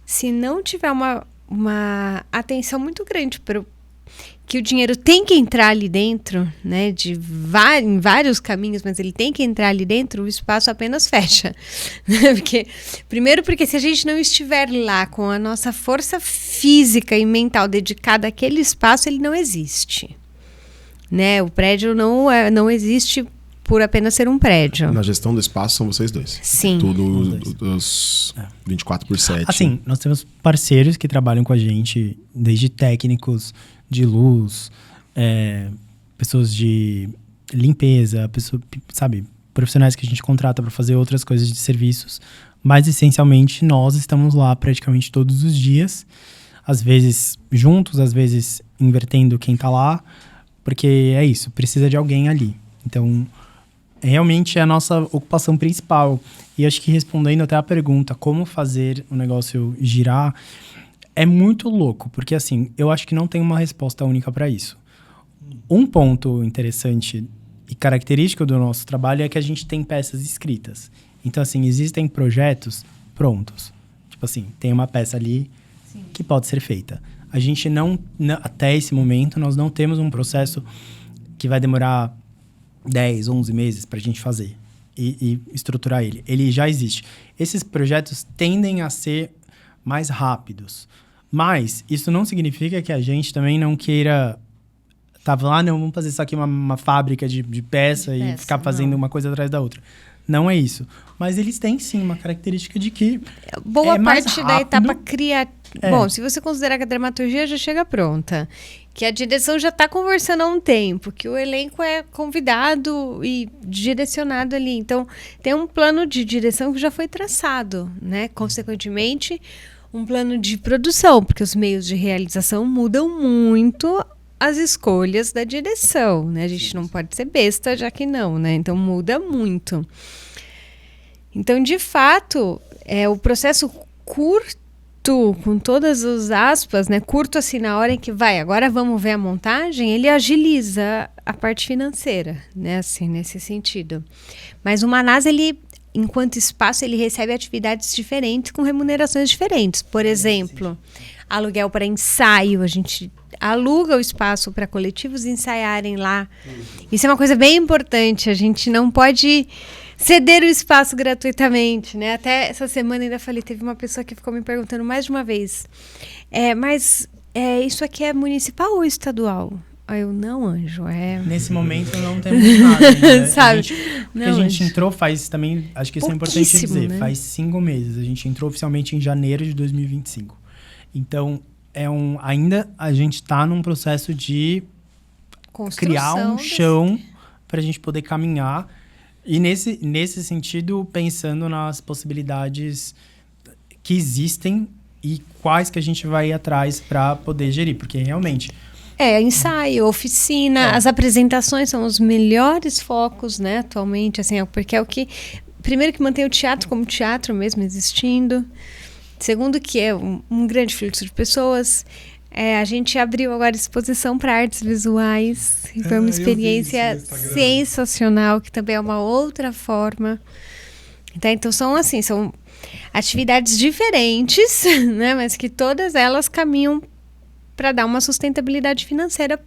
se não tiver uma atenção muito grande para que o dinheiro tem que entrar ali dentro, né, em vários caminhos, mas ele tem que entrar ali dentro, o espaço apenas fecha. Primeiro porque se a gente não estiver lá com a nossa força física e mental dedicada àquele espaço, ele não existe. Né? O prédio não existe por apenas ser um prédio. Na gestão do espaço são vocês dois. Sim. Tudo dos 24/7. Assim, nós temos parceiros que trabalham com a gente, desde técnicos de luz, pessoas de limpeza, sabe, profissionais que a gente contrata para fazer outras coisas de serviços. Mas, essencialmente, nós estamos lá praticamente todos os dias. Às vezes juntos, às vezes invertendo quem está lá. Porque é isso, precisa de alguém ali. Então, realmente é a nossa ocupação principal. E acho que respondendo até a pergunta, como fazer o negócio girar, é muito louco. Porque assim, eu acho que não tem uma resposta única para isso. Um ponto interessante e característico do nosso trabalho é que a gente tem peças escritas. Então assim, existem projetos prontos. Tipo assim, tem uma peça ali que pode ser feita. A gente até esse momento, nós não temos um processo que vai demorar 10, 11 meses para a gente fazer e estruturar ele. Ele já existe. Esses projetos tendem a ser mais rápidos. Mas isso não significa que a gente também não queira... Tava lá, não, vamos fazer isso aqui uma fábrica de peça e ficar fazendo uma coisa atrás da outra. Não é isso. Mas eles têm, sim, uma característica de que boa parte da etapa criativa... Bom, se você considerar que a dramaturgia já chega pronta, que a direção já está conversando há um tempo, que o elenco é convidado e direcionado ali. Então, tem um plano de direção que já foi traçado, né? Consequentemente, um plano de produção, porque os meios de realização mudam muito as escolhas da direção, né? A gente não pode ser besta, já que não, né? Então, muda muito. Então, de fato, o processo curto, com todas as aspas, né? Curto assim na hora em que agora vamos ver a montagem, ele agiliza a parte financeira, né? Assim, nesse sentido. Mas o Manás, ele, enquanto espaço, ele recebe atividades diferentes com remunerações diferentes. Por exemplo, aluguel para ensaio, a gente aluga o espaço para coletivos ensaiarem lá. Isso é uma coisa bem importante, a gente não pode ceder o espaço gratuitamente, né? Até essa semana ainda falei, teve uma pessoa que ficou me perguntando mais de uma vez, mas isso aqui é municipal ou estadual? Aí eu, não, Anjo, Nesse momento não temos nada, né? Sabe? A gente entrou faz também, acho que isso é importante dizer, né? Faz 5 meses, a gente entrou oficialmente em janeiro de 2025. Então, ainda a gente está num processo de criar um chão para a gente poder caminhar. E nesse sentido, pensando nas possibilidades que existem e quais que a gente vai ir atrás para poder gerir. Porque realmente... ensaio, oficina, as apresentações são os melhores focos, né, atualmente. Assim, porque é o que... Primeiro que mantém o teatro como teatro mesmo existindo. Segundo que é um grande fluxo de pessoas. A gente abriu agora exposição para artes visuais. E foi uma experiência sensacional, que também é uma outra forma. Então são atividades diferentes, né? Mas que todas elas caminham para dar uma sustentabilidade financeira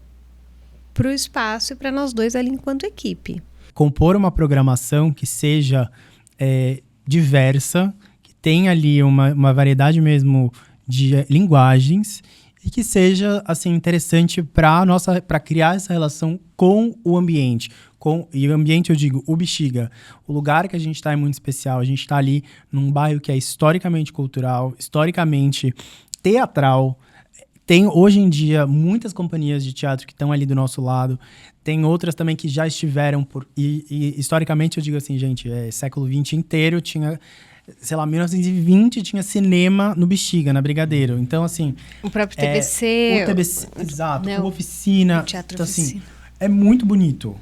para o espaço e para nós dois ali enquanto equipe. Compor uma programação que seja diversa, que tenha ali uma variedade mesmo de linguagens e que seja assim interessante para criar essa relação com o ambiente. E o ambiente, eu digo, o Bexiga. O lugar que a gente está é muito especial. A gente está ali num bairro que é historicamente cultural, historicamente teatral. Tem, hoje em dia, muitas companhias de teatro que estão ali do nosso lado. Tem outras também que já estiveram por... E historicamente, eu digo assim, gente, século XX inteiro tinha... Sei lá, 1920 tinha cinema no Bexiga, na Brigadeiro. Então, assim... O próprio TBC... O TBC, exato. Né, oficina. Teatro então, oficina. Assim, é muito bonito.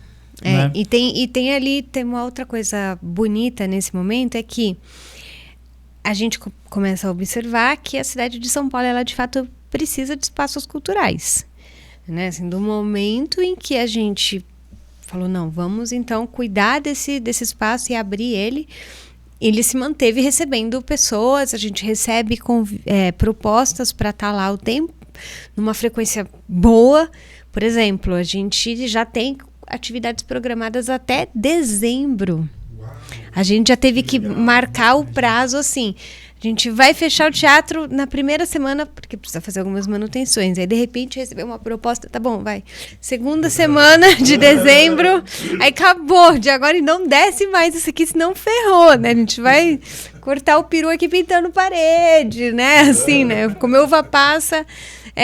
Né? E tem uma outra coisa bonita nesse momento, é que a gente começa a observar que a cidade de São Paulo, ela de fato precisa de espaços culturais. Né? Assim, do momento em que a gente falou, não, vamos então cuidar desse espaço e abrir ele se manteve recebendo pessoas, a gente recebe propostas para estar lá o tempo, numa frequência boa. Por exemplo, a gente já tem atividades programadas até dezembro. A gente já teve que marcar o prazo assim. A gente vai fechar o teatro na primeira semana, porque precisa fazer algumas manutenções. Aí, de repente, recebeu uma proposta, tá bom, vai. Segunda semana de dezembro, aí acabou. De agora e não desce mais isso aqui, senão ferrou, né? A gente vai cortar o peru aqui pintando parede, né? Assim, né? Comer uva passa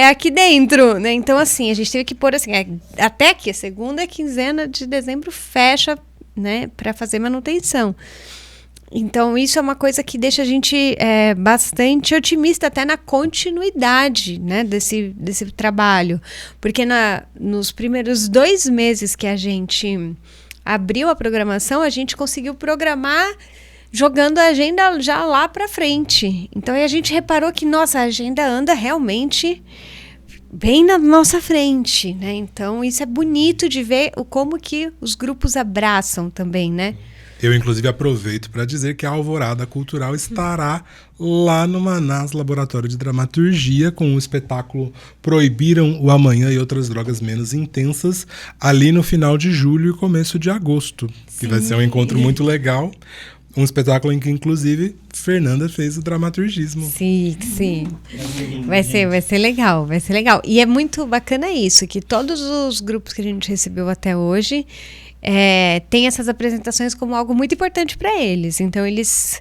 aqui dentro, né? Então, assim, a gente teve que pôr assim, até que a segunda quinzena de dezembro fecha, né? Para fazer manutenção. Então, isso é uma coisa que deixa a gente bastante otimista até na continuidade, né, desse trabalho. Porque nos primeiros 2 meses que a gente abriu a programação, a gente conseguiu programar jogando a agenda já lá para frente. Então, aí a gente reparou que nossa agenda anda realmente bem na nossa frente, né? Então, isso é bonito de ver como que os grupos abraçam também, né? Eu, inclusive, aproveito para dizer que a Alvorada Cultural estará lá no Manaus Laboratório de Dramaturgia com o espetáculo Proibiram o Amanhã e Outras Drogas Menos Intensas, ali no final de julho e começo de agosto. Sim. Que vai ser um encontro muito legal. Um espetáculo em que, inclusive, Fernanda fez o dramaturgismo. Sim, sim. Vai ser legal, vai ser legal. E é muito bacana isso, que todos os grupos que a gente recebeu até hoje... tem essas apresentações como algo muito importante para eles. Então, eles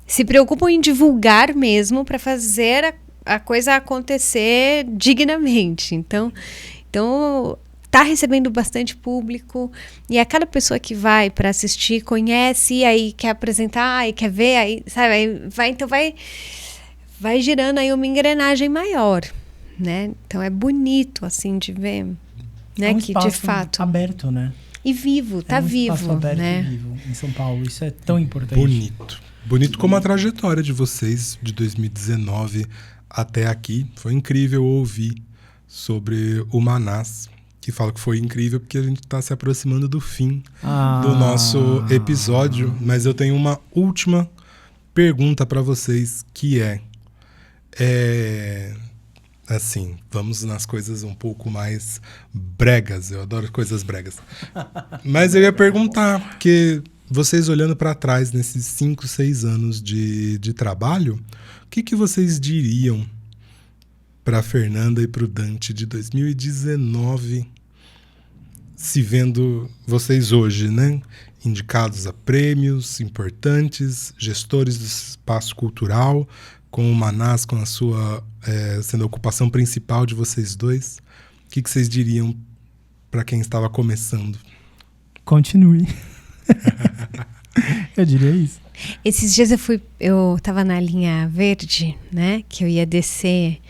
se preocupam em divulgar mesmo para fazer a coisa acontecer dignamente. Então tá recebendo bastante público e a cada pessoa que vai para assistir conhece, e aí quer apresentar, e quer ver, aí, sabe, aí vai girando aí uma engrenagem maior, né? Então, é bonito, assim, de ver, né, um que de fato... aberto, né? E vivo, tá vivo, espaço aberto, né? E vivo em São Paulo, isso é tão importante. Bonito como a trajetória de vocês de 2019 até aqui. Foi incrível ouvir sobre o Manaus, que fala que foi incrível porque a gente está se aproximando do fim do nosso episódio. Mas eu tenho uma última pergunta para vocês, que assim, vamos nas coisas um pouco mais bregas. Eu adoro coisas bregas. Mas eu ia perguntar, porque vocês olhando para trás nesses 5, 6 anos de trabalho, o que vocês diriam para a Fernanda e para o Dante de 2019, se vendo vocês hoje, né? Indicados a prêmios importantes, gestores do espaço cultural, com o Manaus, com a sua sendo a ocupação principal de vocês dois. O que vocês diriam para quem estava começando? Continue. Eu diria isso. Esses dias eu tava na linha verde, né? Que eu ia descer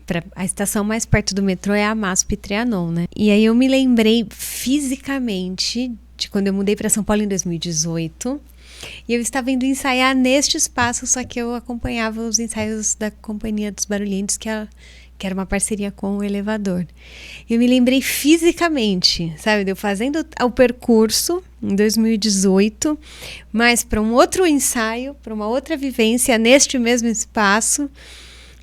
para a estação mais perto do metrô, é a MASP Trianon, né? E aí eu me lembrei fisicamente de quando eu mudei para São Paulo em 2018. E eu estava indo ensaiar neste espaço, só que eu acompanhava os ensaios da Companhia dos Barulhentos, que era uma parceria com o Elevador. Eu me lembrei fisicamente, sabe, de eu fazendo o percurso em 2018, mas para um outro ensaio, para uma outra vivência neste mesmo espaço,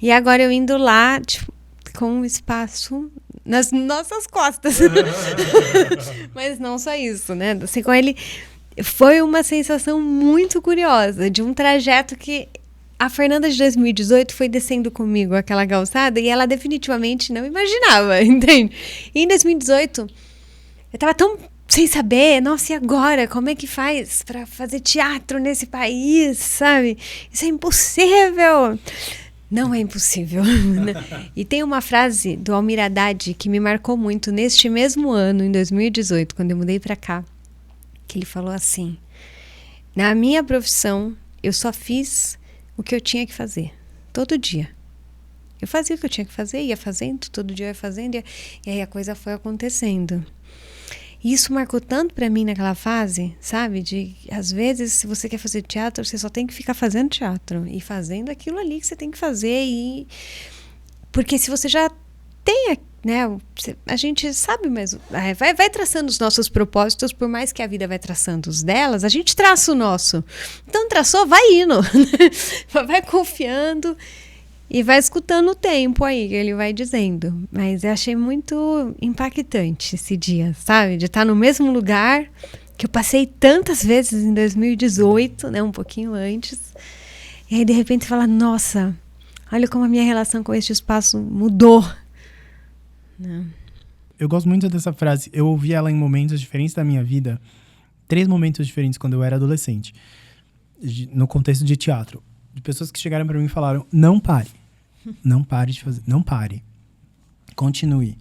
e agora eu indo lá, tipo, com um espaço nas nossas costas. Mas não só isso, né? Assim, com ele... Foi uma sensação muito curiosa, de um trajeto que a Fernanda de 2018 foi descendo comigo aquela calçada e ela definitivamente não imaginava, entende? E em 2018, eu tava tão sem saber, nossa, e agora? Como é que faz para fazer teatro nesse país, sabe? Isso é impossível. Não é impossível. E tem uma frase do Almir Haddad que me marcou muito neste mesmo ano, em 2018, quando eu mudei para cá, que ele falou assim: na minha profissão, eu só fiz o que eu tinha que fazer, todo dia. Eu fazia o que eu tinha que fazer, ia fazendo, todo dia eu ia fazendo, e aí a coisa foi acontecendo. E isso marcou tanto para mim naquela fase, sabe? De, às vezes, se você quer fazer teatro, você só tem que ficar fazendo teatro e fazendo aquilo ali que você tem que fazer. Porque se você já tem, né? A gente sabe, mas vai traçando os nossos propósitos, por mais que a vida vai traçando os delas, a gente traça o nosso. Então, traçou, vai indo. Vai confiando. E vai escutando o tempo aí, que ele vai dizendo. Mas eu achei muito impactante esse dia, sabe? De estar no mesmo lugar que eu passei tantas vezes em 2018, né? Um pouquinho antes. E aí, de repente, falar, nossa, olha como a minha relação com este espaço mudou. Não. Eu gosto muito dessa frase. Eu ouvi ela em momentos diferentes da minha vida. 3 momentos diferentes quando eu era adolescente. No contexto de teatro. De pessoas que chegaram para mim e falaram, não pare. Não pare de fazer. Não pare. Continue.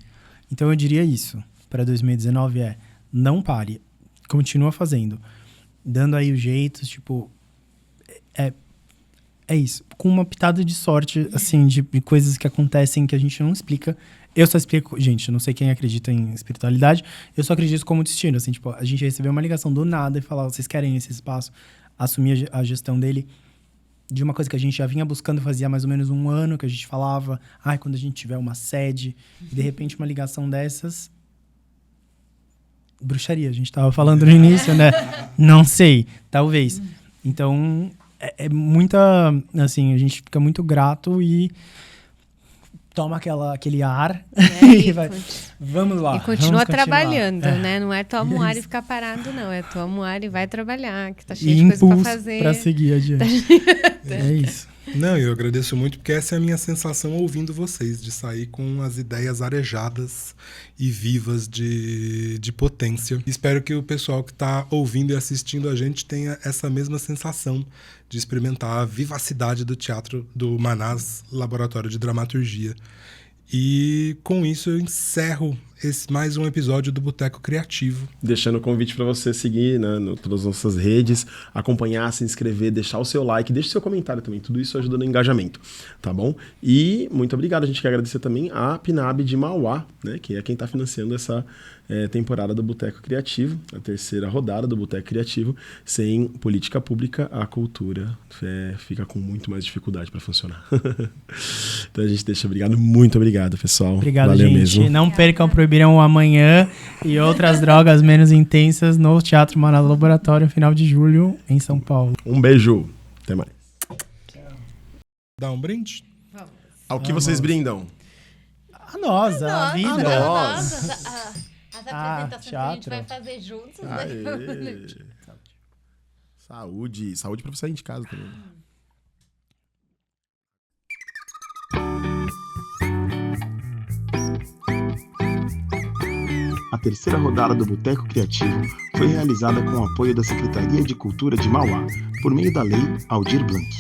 Então eu diria isso para 2019 não pare. Continua fazendo. Dando aí os jeitos, tipo... É isso. Com uma pitada de sorte, assim, de coisas que acontecem que a gente não explica. Eu só explico... Gente, eu não sei quem acredita em espiritualidade. Eu só acredito como destino. Assim, tipo, a gente recebeu uma ligação do nada e falar, vocês querem esse espaço? Assumir a gestão dele. De uma coisa que a gente já vinha buscando fazia mais ou menos 1 ano, que a gente falava, quando a gente tiver uma sede, e de repente uma ligação dessas... Bruxaria, a gente tava falando no início, né? Não sei, talvez. Então, é muita... Assim, a gente fica muito grato e toma aquele ar e vai... Vamos lá. E continua trabalhando, né? Não é toma um ar e ficar parado, não. É toma um ar e vai trabalhar, que tá cheio de coisa pra fazer. Pra seguir adiante. É isso. Não, eu agradeço muito, porque essa é a minha sensação ouvindo vocês, de sair com as ideias arejadas e vivas de potência. Espero que o pessoal que está ouvindo e assistindo a gente tenha essa mesma sensação de experimentar a vivacidade do teatro do Manás Laboratório de Dramaturgia. E com isso eu encerro mais um episódio do Boteco Criativo. Deixando o convite para você seguir, né, todas as nossas redes, acompanhar, se inscrever, deixar o seu like, deixe seu comentário também. Tudo isso ajuda no engajamento, tá bom? E muito obrigado. A gente quer agradecer também a PNAB de Mauá, né, que é quem está financiando essa temporada do Boteco Criativo, a terceira rodada do Boteco Criativo. Sem política pública, a cultura fica com muito mais dificuldade para funcionar. Então a gente deixa obrigado. Muito obrigado, pessoal. Obrigado, valeu gente. Mesmo. Não percam Proibirão o Amanhã e outras drogas menos intensas no Teatro Manás Laboratório, final de julho, em São Paulo. Um beijo. Até mais. Dá um brinde? Vamos. Ao que vocês brindam? A nós, a vida. As apresentações que a gente teatro. vai fazer juntos. Aê. Saúde. Saúde pra você sair de casa também. A terceira rodada do Boteco Criativo foi realizada com o apoio da Secretaria de Cultura de Mauá, por meio da Lei Aldir Blanc.